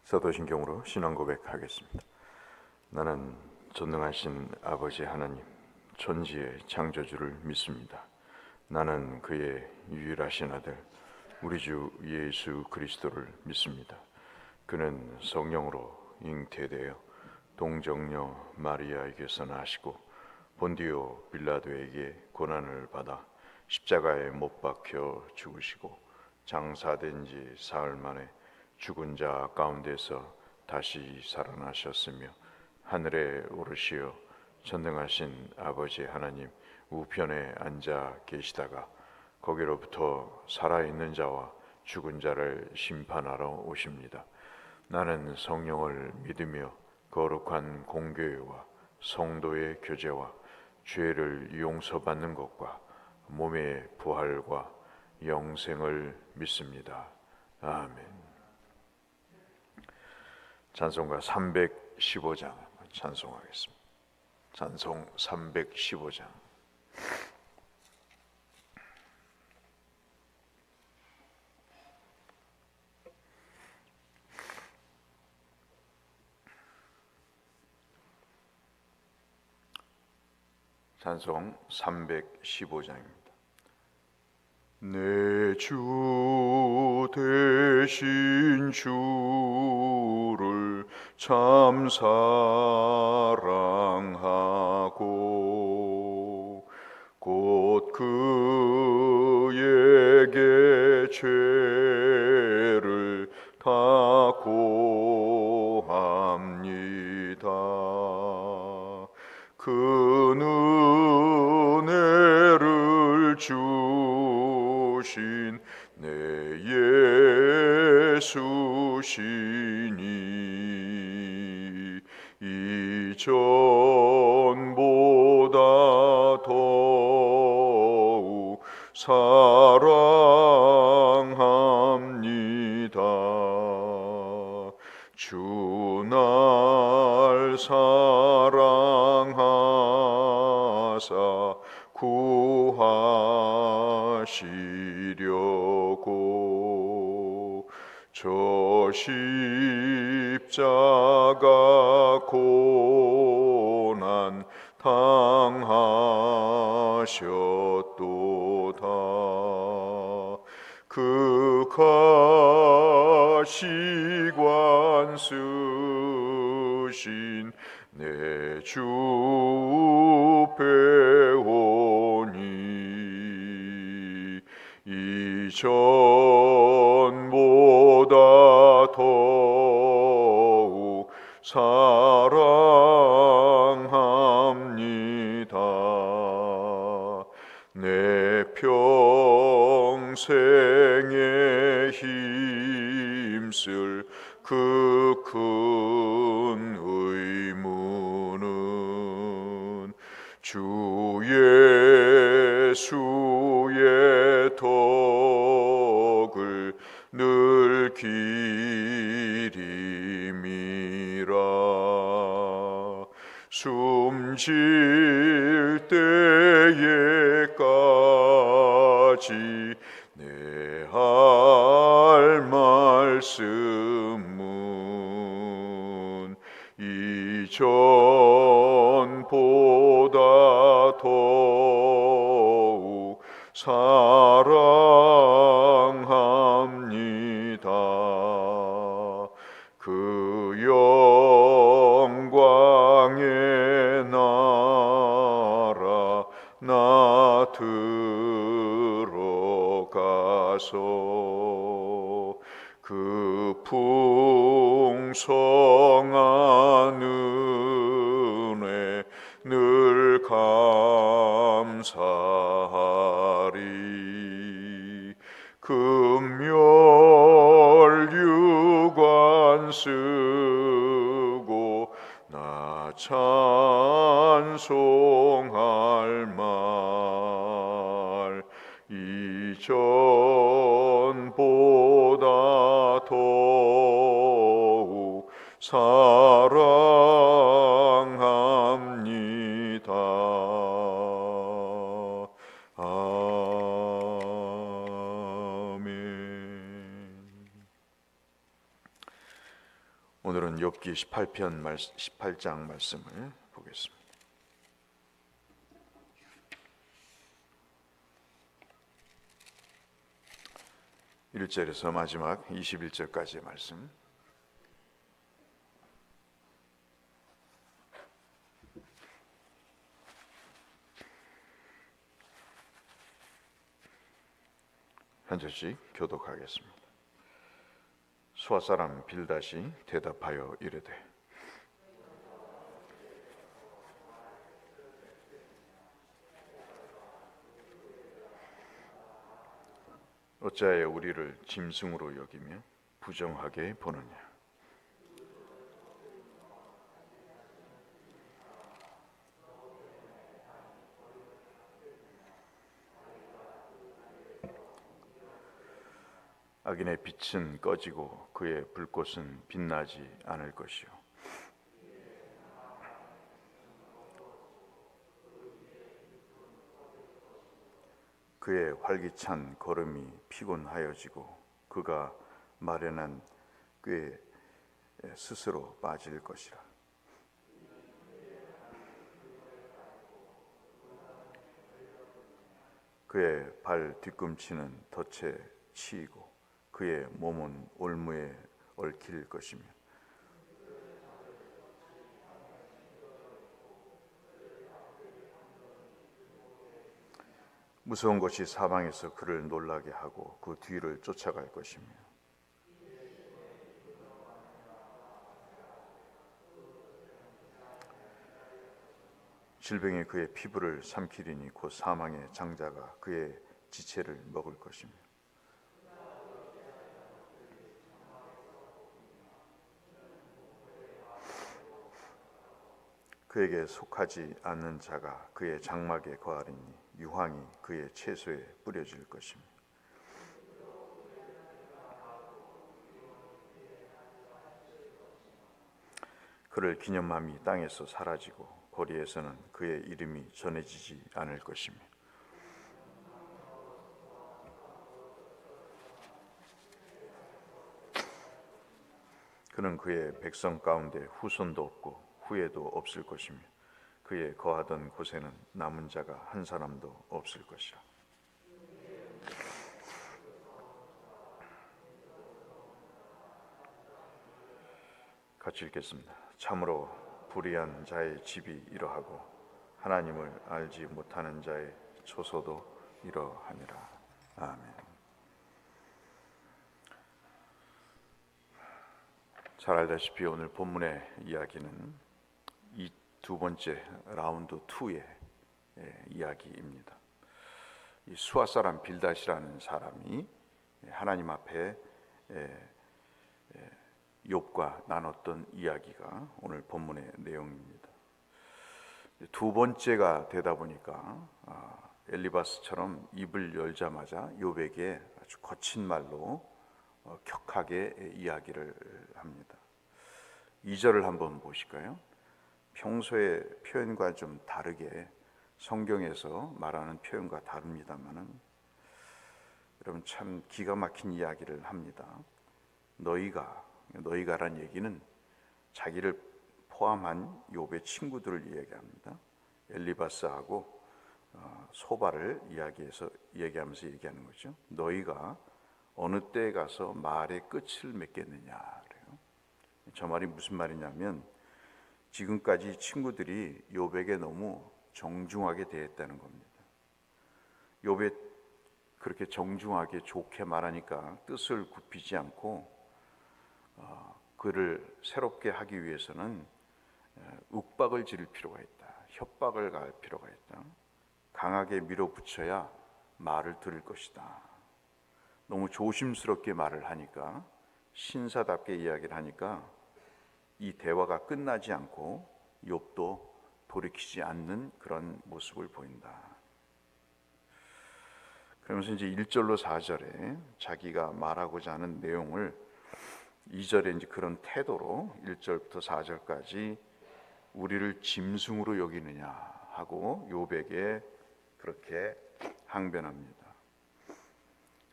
사도신경으로 신앙 고백하겠습니다. 나는 전능하신 아버지 하나님, 천지의 창조주를 믿습니다. 나는 그의 유일하신 아들, 우리 주 예수 그리스도를 믿습니다. 그는 성령으로 잉태되어 동정녀 마리아에게서 나시고 본디오 빌라도에게 고난을 받아 십자가에 못 박혀 죽으시고 장사된 지 사흘 만에 죽은 자 가운데서 다시 살아나셨으며 하늘에 오르시어 전능하신 아버지 하나님 우편에 앉아 계시다가 거기로부터 살아있는 자와 죽은 자를 심판하러 오십니다. 나는 성령을 믿으며 거룩한 공교회와 성도의 교제와 죄를 용서받는 것과 몸의 부활과 영생을 믿습니다. 아멘. 찬송가 315장 찬송하겠습니다. 찬송 315장. 찬송 315장입니다. 내 주 되신 주를 참 사랑하고 곧 그에게 죄를 다 고합니다. 그 은혜를 주신 내 예수시니 이전보다 더욱 사랑합니다. 주 날 사랑하사 구하시려고 저 십자가 고난 당하셨도다. 그 가시관 쓰신 내 주 배우니 이전보다 더욱 사랑합니다. 내 평생에 힘쓸 그 큰 의무는 주 예수의 덕을 늘 기림이라. 숨질 때에까지 내 할 말씀은 이전보다 더욱 사랑합니다. 그 영광의 나라 나 들어가서 그 풍성한 은혜 늘 감사하리. 금멸유관 쓰고 나 찬송할 말 이전보다 더욱 사랑합니다. 아멘. 오늘은 욥기 18장 말씀을 보겠습니다. 1절에서 마지막 21절까지의 말씀. 한 절씩 교독하겠습니다. 수아 사람 빌닷이 대답하여 이르되 어찌하여 우리를 짐승으로 여기며 부정하게 보느냐. 악인의 빛은 꺼지고 그의 불꽃은 빛나지 않을 것이요 그의 활기찬 걸음이 피곤하여지고 그가 마련한 꾀에 스스로 빠질 것이라. 그의 발 뒤꿈치는 덫에 치이고 그의 몸은 올무에 얽힐 것이며 무서운 것이 사방에서 그를 놀라게 하고 그 뒤를 쫓아갈 것이며 질병이 그의 피부를 삼키리니 곧 사망의 장자가 그의 지체를 먹을 것이며 그에게 속하지 않는 자가 그의 장막에 거하리니 유황이 그의 채소에 뿌려질 것이며 그를 기념함이 땅에서 사라지고 거리에서는 그의 이름이 전해지지 않을 것이며 그는 그의 백성 가운데 후손도 없고 후에도 없을 것이며 그의 거하던 곳에는 남은 자가 한 사람도 없을 것이라. 같이 읽겠습니다. 참으로 불의한 자의 집이 이러하고 하나님을 알지 못하는 자의 초소도 이러하니라. 아멘. 잘 알다시피 오늘 본문의 이야기는 이 두 번째 라운드 2의 이야기입니다. 이 수아 사람 빌닷이라는 사람이 하나님 앞에 욥과 나눴던 이야기가 오늘 본문의 내용입니다. 두 번째가 되다 보니까 엘리바스처럼 입을 열자마자 욥에게 아주 거친 말로 격하게 이야기를 합니다. 2절을 한번 보실까요? 평소의 표현과 좀 다르게 성경에서 말하는 표현과 다릅니다만은 여러분 참 기가 막힌 이야기를 합니다. 너희가란 얘기는 자기를 포함한 욥의 친구들을 이야기합니다. 엘리바스하고 소바를 얘기하면서 얘기하는 거죠. 너희가 어느 때에 가서 말의 끝을 맺겠느냐 그래요. 저 말이 무슨 말이냐면 지금까지 친구들이 욥에게 너무 정중하게 대했다는 겁니다. 욥에 그렇게 정중하게 좋게 말하니까 뜻을 굽히지 않고 그를 새롭게 하기 위해서는 윽박을 지를 필요가 있다. 협박을 가할 필요가 있다. 강하게 밀어붙여야 말을 들을 것이다. 너무 조심스럽게 말을 하니까 신사답게 이야기를 하니까 이 대화가 끝나지 않고 욥도 돌이키지 않는 그런 모습을 보인다. 그러면서 이제 1절로 4절에 자기가 말하고자 하는 내용을 2절에 이제 그런 태도로 1절부터 4절까지 우리를 짐승으로 여기느냐 하고 욥에게 그렇게 항변합니다.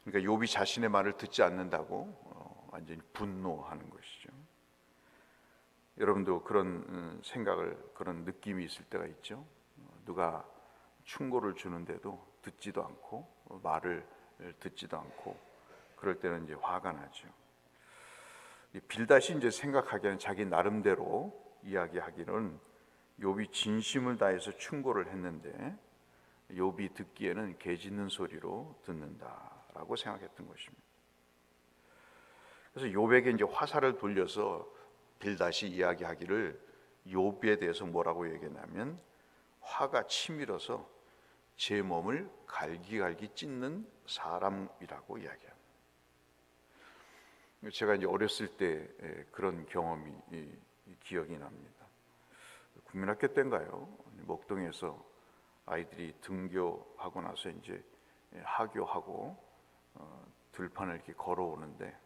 그러니까 욥이 자신의 말을 듣지 않는다고 완전히 분노하는 것이죠. 여러분도 그런 생각을, 그런 느낌이 있을 때가 있죠. 누가 충고를 주는데도 듣지도 않고 말을 듣지도 않고 그럴 때는 이제 화가 나죠. 빌닷이 이제 생각하기에는 자기 나름대로 이야기하기는 욥이 진심을 다해서 충고를 했는데 욥이 듣기에는 개 짖는 소리로 듣는다라고 생각했던 것입니다. 그래서 욥에게 이제 화살을 돌려서 빌닷이 이야기하기를 욥에 대해서 뭐라고 얘기했냐면 화가 치밀어서 제 몸을 갈기갈기 찢는 사람이라고 이야기합니다. 제가 이제 어렸을 때 그런 경험이 기억이 납니다. 국민학교 때인가요? 목동에서 아이들이 등교하고 나서 이제 하교하고 들판을 이렇게 걸어오는데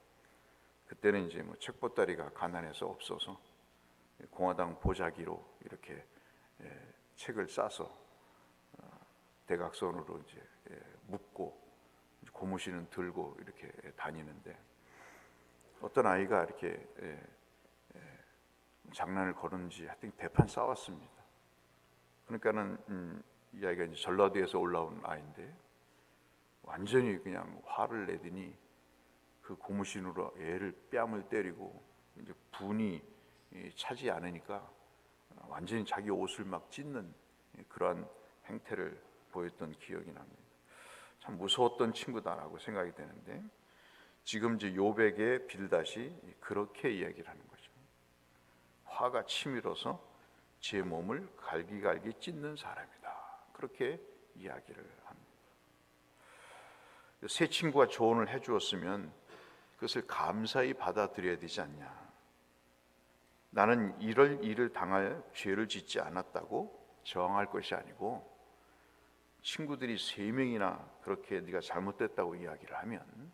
그때는 이제 뭐 책보따리가 가난해서 없어서 공화당 보자기로 이렇게 책을 싸서 대각선으로 이제 묶고 고무신은 들고 이렇게 다니는데 어떤 아이가 이렇게 장난을 걸었는지 하여튼 대판 싸웠습니다. 그러니까는 이 아이가 이제 전라도에서 올라온 아이인데 완전히 그냥 화를 내더니 그 고무신으로 애를 뺨을 때리고 이제 분이 차지 않으니까 완전히 자기 옷을 막 찢는 그러한 행태를 보였던 기억이 납니다. 참 무서웠던 친구다라고 생각이 되는데 지금 이제 욥에게 빌닷이 그렇게 이야기를 하는 거죠. 화가 치밀어서 제 몸을 갈기갈기 찢는 사람이다. 그렇게 이야기를 합니다. 새 친구가 조언을 해주었으면 그것을 감사히 받아들여야 되지 않냐. 나는 이럴 일을 당할 죄를 짓지 않았다고 저항할 것이 아니고 친구들이 3명이나 그렇게 네가 잘못됐다고 이야기를 하면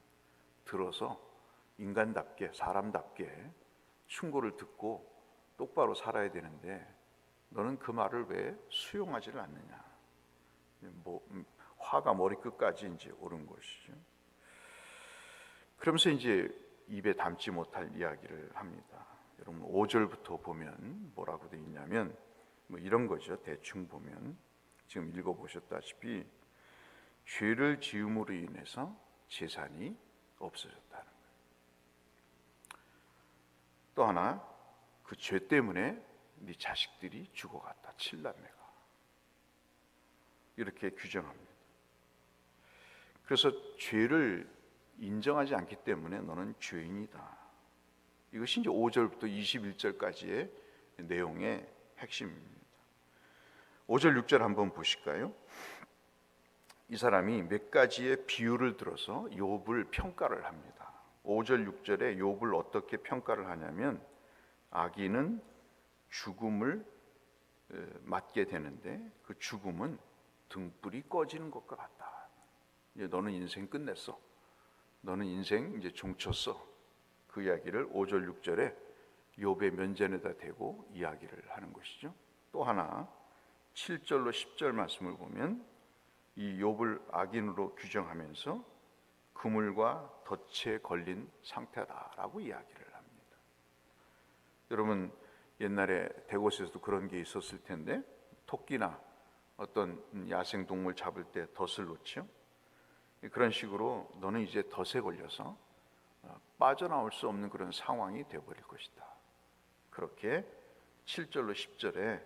들어서 인간답게 사람답게 충고를 듣고 똑바로 살아야 되는데 너는 그 말을 왜 수용하지를 않느냐. 화가 머리끝까지 이제 오른 것이죠. 그러면서 이제 입에 담지 못할 이야기를 합니다. 여러분 5절부터 보면 뭐라고 되어 있냐면 이런 거죠. 대충 보면 지금 읽어보셨다시피 죄를 지음으로 인해서 재산이 없어졌다는 거예요. 또 하나 그 죄 때문에 네 자식들이 죽어갔다. 7남매가 이렇게 규정합니다. 그래서 죄를 인정하지 않기 때문에 너는 죄인이다. 이것이 이제 5절부터 21절까지의 내용의 핵심입니다. 5절 6절 한번 보실까요? 이 사람이 몇 가지의 비유를 들어서 욥을 평가를 합니다. 5절 6절에 욥을 어떻게 평가를 하냐면 악인은 죽음을 맞게 되는데 그 죽음은 등불이 꺼지는 것과 같다. 이제 너는 인생 끝냈어. 너는 인생 이제 종쳤어. 그 이야기를 5절 6절에 욥의 면전에다 대고 이야기를 하는 것이죠. 또 하나 7절로 10절 말씀을 보면 이 욥을 악인으로 규정하면서 그물과 덫에 걸린 상태다라고 이야기를 합니다. 여러분 옛날에 대곳에서도 그런 게 있었을 텐데 토끼나 어떤 야생동물 잡을 때 덫을 놓죠. 그런 식으로 너는 이제 덫에 걸려서 빠져나올 수 없는 그런 상황이 되어버릴 것이다. 그렇게 7절로 10절에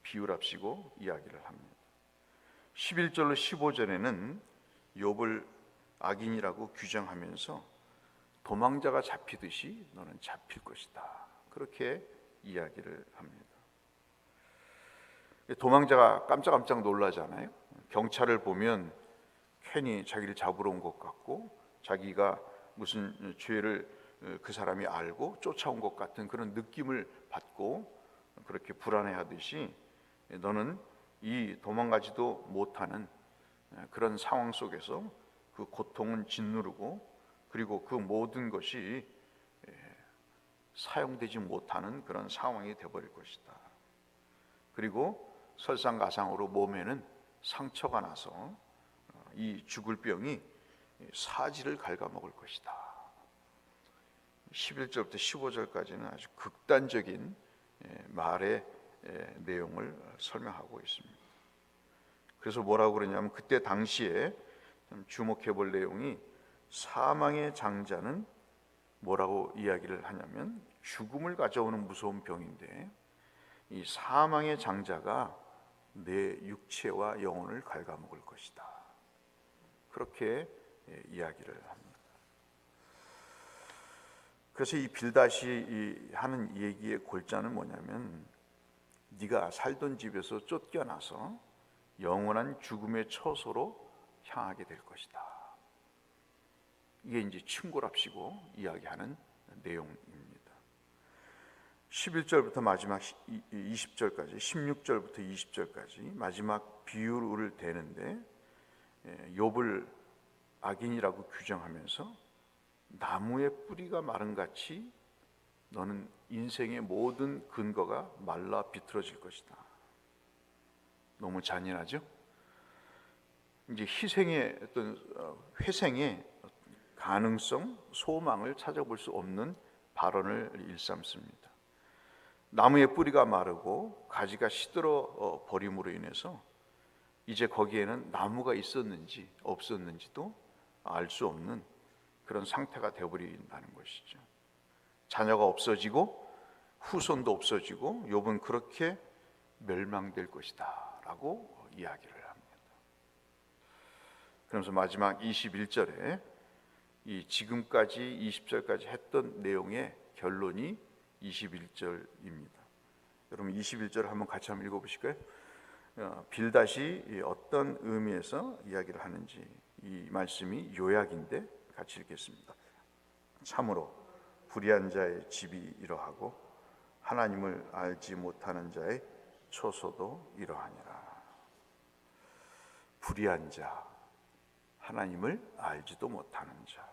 비유랍시고 이야기를 합니다. 11절로 15절에는 욥을 악인이라고 규정하면서 도망자가 잡히듯이 너는 잡힐 것이다. 그렇게 이야기를 합니다. 도망자가 깜짝깜짝 놀라잖아요. 경찰을 보면 괜히 자기를 잡으러 온 것 같고 자기가 무슨 죄를 그 사람이 알고 쫓아온 것 같은 그런 느낌을 받고 그렇게 불안해하듯이 너는 이 도망가지도 못하는 그런 상황 속에서 그 고통은 짓누르고 그리고 그 모든 것이 사용되지 못하는 그런 상황이 되어버릴 것이다. 그리고 설상가상으로 몸에는 상처가 나서 이 죽을 병이 사지를 갉아먹을 것이다. 11절부터 15절까지는 아주 극단적인 말의 내용을 설명하고 있습니다. 그래서 뭐라고 그러냐면 그때 당시에 주목해 볼 내용이 사망의 장자는 뭐라고 이야기를 하냐면 죽음을 가져오는 무서운 병인데 이 사망의 장자가 내 육체와 영혼을 갉아먹을 것이다. 그렇게 이야기를 합니다. 그래서 이 빌닷이 하는 얘기의 골자는 뭐냐면 네가 살던 집에서 쫓겨나서 영원한 죽음의 처소로 향하게 될 것이다. 이게 이제 충고랍시고 이야기하는 내용입니다. 11절부터 마지막 20절까지 16절부터 20절까지 마지막 비유를 대는데 욥을 악인이라고 규정하면서 나무의 뿌리가 마른같이 너는 인생의 모든 근거가 말라 비틀어질 것이다. 너무 잔인하죠? 이제 희생의 어떤 회생의 가능성, 소망을 찾아볼 수 없는 발언을 일삼습니다. 나무의 뿌리가 마르고 가지가 시들어 버림으로 인해서 이제 거기에는 나무가 있었는지 없었는지도 알 수 없는 그런 상태가 되어버린다는 것이죠. 자녀가 없어지고 후손도 없어지고 욥은 그렇게 멸망될 것이다 라고 이야기를 합니다. 그러면서 마지막 21절에 이 지금까지 20절까지 했던 내용의 결론이 21절입니다. 여러분 21절 한번 같이 한번 읽어보실까요? 빌닷이 어떤 의미에서 이야기를 하는지 이 말씀이 요약인데 같이 읽겠습니다. 참으로 불의한 자의 집이 이러하고 하나님을 알지 못하는 자의 처소도 이러하니라. 불의한 자, 하나님을 알지도 못하는 자.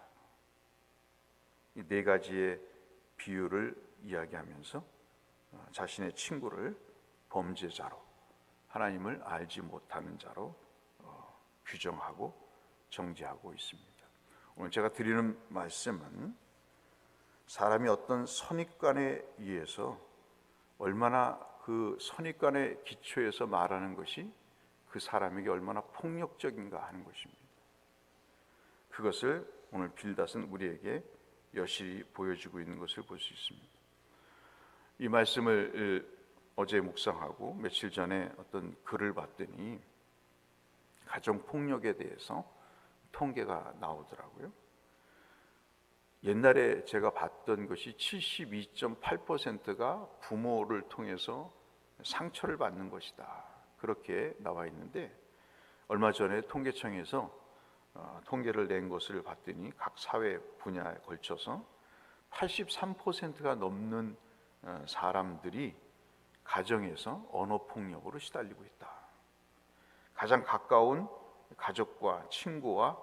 이 네 가지의 비유를 이야기하면서 자신의 친구를 범죄자로, 하나님을 알지 못하는 자로 규정하고 정죄하고 있습니다. 오늘 제가 드리는 말씀은 사람이 어떤 선입관에 의해서 얼마나 그 선입관의 기초에서 말하는 것이 그 사람에게 얼마나 폭력적인가 하는 것입니다. 그것을 오늘 빌닷은 우리에게 여실히 보여주고 있는 것을 볼 수 있습니다. 이 말씀을 어제 묵상하고 며칠 전에 어떤 글을 봤더니 가정폭력에 대해서 통계가 나오더라고요. 옛날에 제가 봤던 것이 72.8%가 부모를 통해서 상처를 받는 것이다. 그렇게 나와 있는데 얼마 전에 통계청에서 통계를 낸 것을 봤더니 각 사회 분야에 걸쳐서 83%가 넘는 사람들이 가정에서 언어폭력으로 시달리고 있다. 가장 가까운 가족과 친구와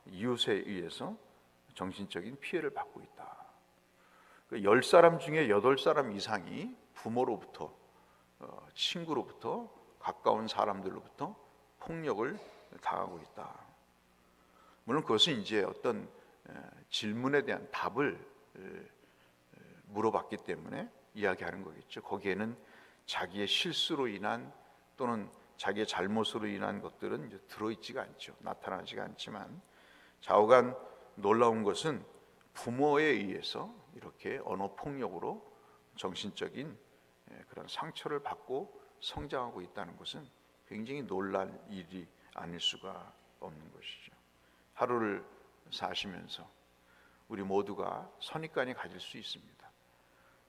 이웃에 의해서 정신적인 피해를 받고 있다. 10사람 중에 8사람 이상이 부모로부터, 친구로부터, 가까운 사람들로부터 폭력을 당하고 있다. 물론 그것은 이제 어떤 질문에 대한 답을 물어봤기 때문에 이야기하는 거겠죠. 거기에는 자기의 실수로 인한 또는 자기의 잘못으로 인한 것들은 이제 들어있지가 않죠. 나타나지가 않지만 좌우간 놀라운 것은 부모에 의해서 이렇게 언어 폭력으로 정신적인 그런 상처를 받고 성장하고 있다는 것은 굉장히 놀랄 일이 아닐 수가 없는 것이죠. 하루를 사시면서 우리 모두가 선입관이 가질 수 있습니다.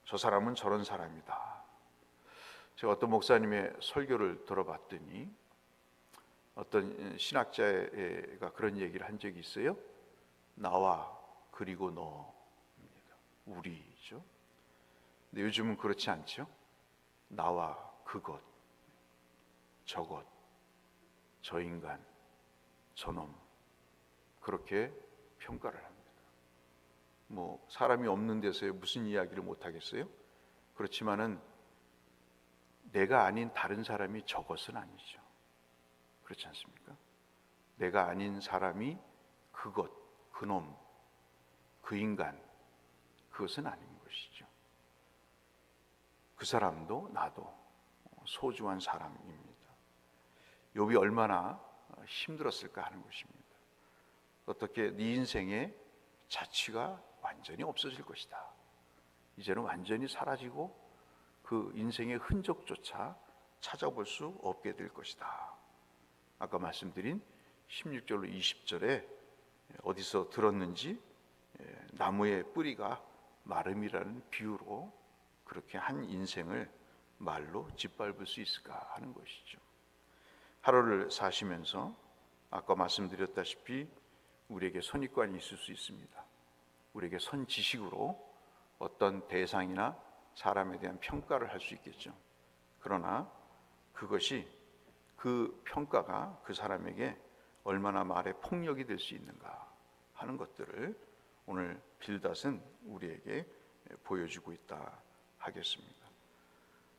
저 사람은 저런 사람이다. 제가 어떤 목사님의 설교를 들어봤더니 어떤 신학자가 그런 얘기를 한 적이 있어요. 나와 그리고 너입니다. 우리죠. 근데 요즘은 그렇지 않죠. 나와 그것, 저것, 저 인간, 저놈 그렇게 평가를 합니다. 뭐 사람이 없는 데서 무슨 이야기를 못 하겠어요? 그렇지만은 내가 아닌 다른 사람이 저것은 아니죠. 그렇지 않습니까? 내가 아닌 사람이 그것, 그놈, 그 인간, 그것은 아닌 것이죠. 그 사람도 나도 소중한 사람입니다. 욥이 얼마나 힘들었을까 하는 것입니다. 어떻게 네 인생의 자취가 완전히 없어질 것이다. 이제는 완전히 사라지고 그 인생의 흔적조차 찾아볼 수 없게 될 것이다. 아까 말씀드린 16절로 20절에 어디서 들었는지 나무의 뿌리가 마름이라는 비유로 그렇게 한 인생을 말로 짓밟을 수 있을까 하는 것이죠. 하루를 사시면서 아까 말씀드렸다시피 우리에게 선입관이 있을 수 있습니다. 우리에게 선지식으로 어떤 대상이나 사람에 대한 평가를 할 수 있겠죠. 그러나 그것이 그 평가가 그 사람에게 얼마나 말의 폭력이 될 수 있는가 하는 것들을 오늘 빌닷은 우리에게 보여주고 있다 하겠습니다.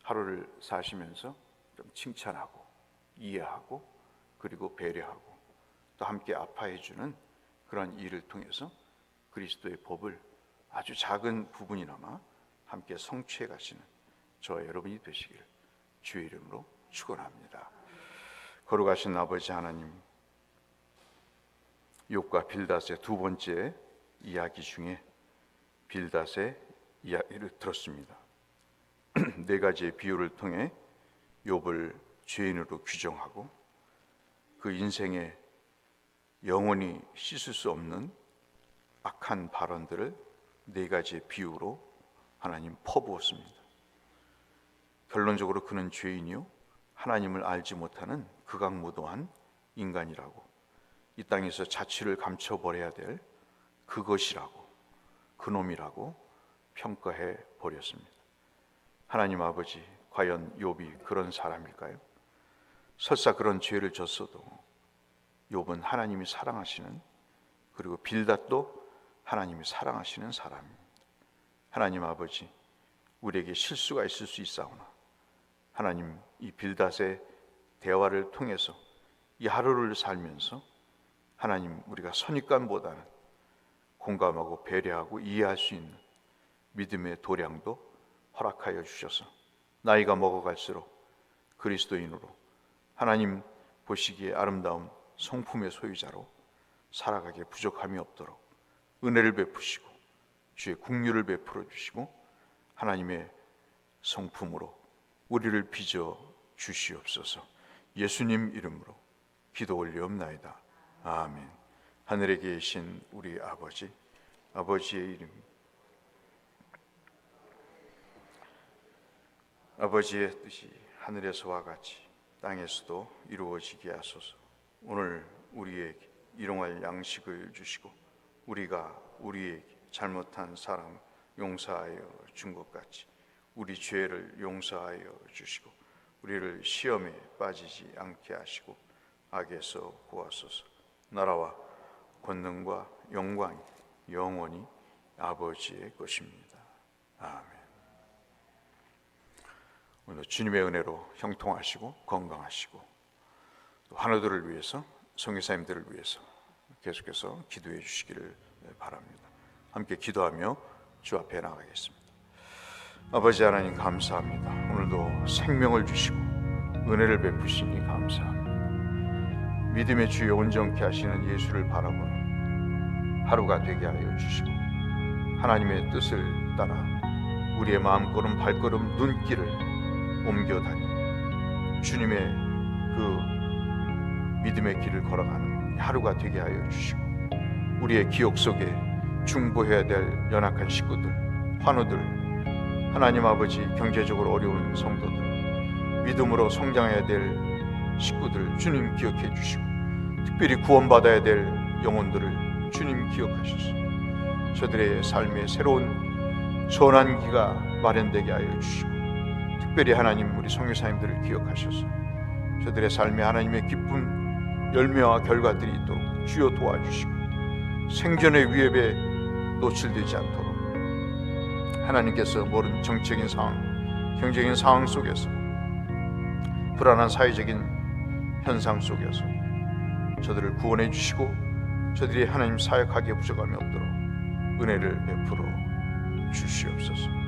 하루를 사시면서 좀 칭찬하고 이해하고 그리고 배려하고 또 함께 아파해주는 그런 일을 통해서 그리스도의 법을 아주 작은 부분이나마 함께 성취해 가시는 저와 여러분이 되시기를 주의 이름으로 축원합니다. 거룩하신 아버지 하나님, 욥과 빌닷의 두 번째 이야기 중에 빌닷의 이야기를 들었습니다. 네 가지의 비유를 통해 욥을 죄인으로 규정하고 그 인생에 영원히 씻을 수 없는 악한 발언들을 네 가지의 비유로 하나님 퍼부었습니다. 결론적으로 그는 죄인이요 하나님을 알지 못하는 극악무도한 인간이라고, 이 땅에서 자취를 감춰버려야 될 그것이라고, 그놈이라고 평가해 버렸습니다. 하나님 아버지, 과연 욥이 그런 사람일까요? 설사 그런 죄를 졌어도 욥은 하나님이 사랑하시는, 그리고 빌닷도 하나님이 사랑하시는 사람입니다. 하나님 아버지, 우리에게 실수가 있을 수 있사오나 하나님, 이 빌닷의 대화를 통해서 이 하루를 살면서 하나님, 우리가 선입관보다는 공감하고 배려하고 이해할 수 있는 믿음의 도량도 허락하여 주셔서 나이가 먹어갈수록 그리스도인으로 하나님 보시기에 아름다운 성품의 소유자로 살아가기에 부족함이 없도록 은혜를 베푸시고 주의 긍휼을 베풀어 주시고 하나님의 성품으로 우리를 빚어 주시옵소서. 예수님 이름으로 기도 올리옵나이다. 아멘. 하늘에 계신 우리 아버지, 아버지의 이름, 아버지의 뜻이 하늘에서와 같이 땅에서도 이루어지게 하소서. 오늘 우리에게 일용할 양식을 주시고 우리가 우리에게 잘못한 사람 용서하여 준 것 같이 우리 죄를 용서하여 주시고 우리를 시험에 빠지지 않게 하시고 악에서 구하소서. 나라와 권능과 영광이 영원히 아버지의 것입니다. 아멘. 오늘 주님의 은혜로 형통하시고 건강하시고 또 환우들을 위해서, 성교사님들을 위해서 계속해서 기도해 주시기를 바랍니다. 함께 기도하며 주 앞에 나가겠습니다. 아버지 하나님, 감사합니다. 오늘도 생명을 주시고 은혜를 베푸시니 감사합니다. 믿음의 주에 온전케 하시는 예수를 바라보는 하루가 되게 하여 주시고 하나님의 뜻을 따라 우리의 마음걸음, 발걸음, 눈길을 옮겨다니 주님의 그 믿음의 길을 걸어가는 하루가 되게 하여 주시고 우리의 기억 속에 중보해야 될 연약한 식구들, 환우들, 하나님 아버지 경제적으로 어려운 성도들, 믿음으로 성장해야 될 식구들 주님 기억해 주시고 특별히 구원받아야 될 영혼들을 주님 기억하셔서 저들의 삶에 새로운 전환기가 마련되게 하여 주시고 특별히 하나님 우리 성교사님들을 기억하셔서 저들의 삶에 하나님의 기쁜 열매와 결과들이 있도록 주여 도와주시고 생존의 위협에 노출되지 않도록 하나님께서 모든 정치적인 상황, 경제적인 상황 속에서 불안한 사회적인 현상 속에서 저들을 구원해 주시고 저들이 하나님 사역하기에 부족함이 없도록 은혜를 베풀어 주시옵소서.